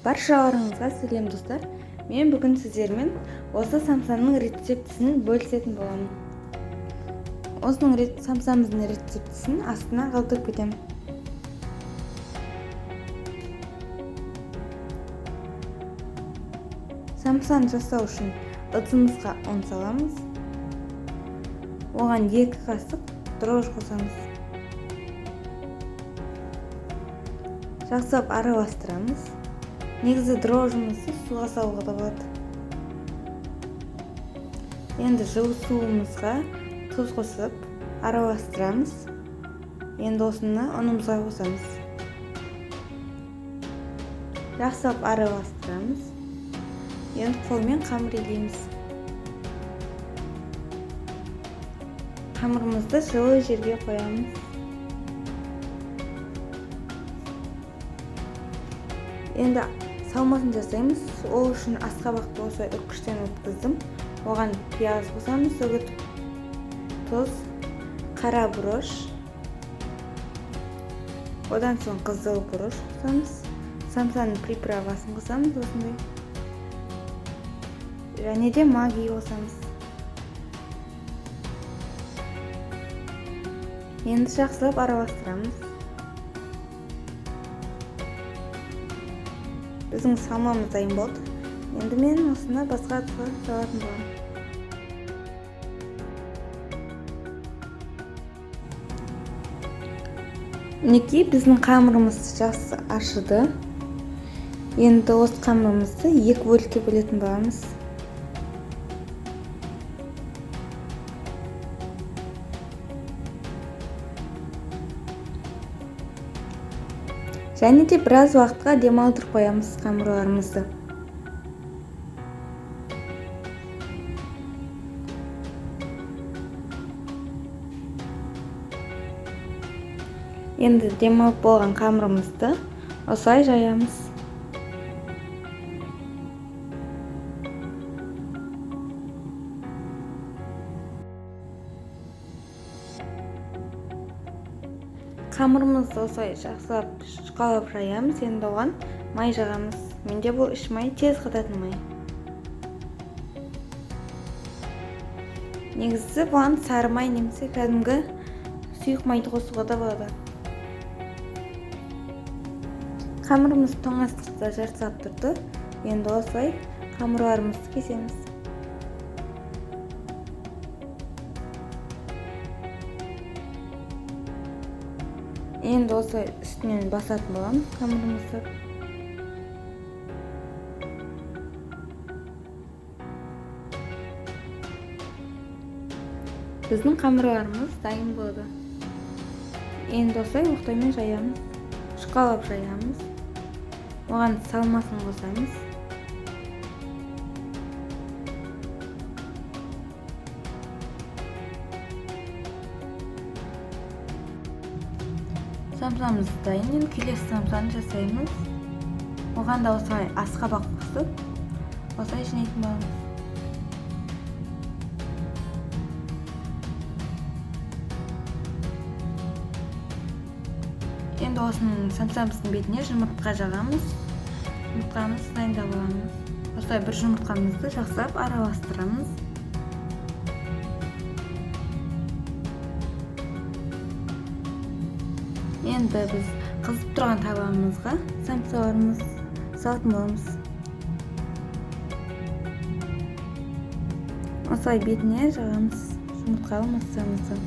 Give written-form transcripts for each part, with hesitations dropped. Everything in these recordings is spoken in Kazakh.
Баршаларыңызға сәлем достар. Мен бүгін сіздермен осы самсаның рецептісін бөлісетін боламын. Осының самсамыздың рецептісін астына қалдырып кетемін. Самсаны жасау үшін ыдысымызға ұн саламыз. Оған 2 қасық дрожж қосамыз. Жақсылап араластырамыз. Негізі дрожжымызды суға салуға да болады. Енді жылы суымызға тұз қосып араластырамыз. Енді осыны ұнымызға қосамыз. Жақсылап араластырамыз. Енді қолмен қамыр илейміз. Қамырымызды жылы жерге қоямыз. Енді салмасын жасаймыз. Ол үшін асқабақты осылай үккіштен өткіздім. Оған пияз қосамыз, үгітіп, тұз, қара бұрыш, одан соң қызыл бұрыш қосамыз. Самсаның приправасын қосамыз осындай. Және де магий қосамыз. Енді жақсылап араластырамыз. Біздің салмамыз дайын болды. Енді мен осыны басқа ыдысқа салатын боламын. Мінекей біздің қамырымыз жақсы ашыды. Енді осы қамырымызды 2 бөлікке бөлетін боламыз. Және де біраз уақытқа демалдырып қоямыз қамырларымызды. Енді демалып болған қамырымызды осылай жаямыз. Қамырымызды осылай жақсылап шұқалап жаямыз. Енді оған май жағамыз. Менде бұл іш май, тез қататын май. Негізі бұған сары май немесе кәдімгі сұйық майды қосуға да болады. Қамырымыз тоңазытқышта жартылап тұрды. Енді осылай қамырларымызды кесеміз. Енді осылай үстінен басатын боламыз қамырымызды. Біздің қамырларымыз дайын болды. Енді осылай оқтаймен жаямыз. Шұқалап жаямыз. Оған салмасын қосамыз. Самсамыз дайын. Енді келесі самсаны жасаймыз. Оған да осылай асқабақ қосып, осылай жинайтын боламыз. Енді осының самсамыздың бетіне жұмыртқа жағамыз. Жұмыртқамыз дайындап аламыз. Осылай бір жұмыртқамызды жақсылап араластырамыз. Енді біз қызып тұрған табағымызға самсаларымыз салатын боламыз. Осылай бетіне жағамыз жұмыртқалы массамызды.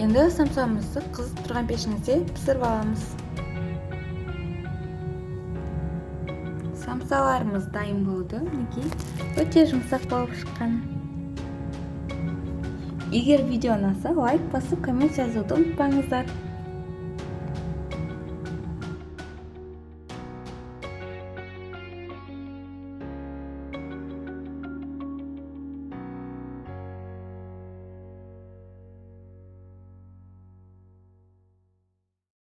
Енді самсамызды қызып тұрған пешімізде пісіріп аламыз. Самсаларымыз дайын болды. Мінекей өте жұмсақ болып шыққан. Егер видео ұнаса, лайк басып, коммент жазуды ұмытпаңыздар.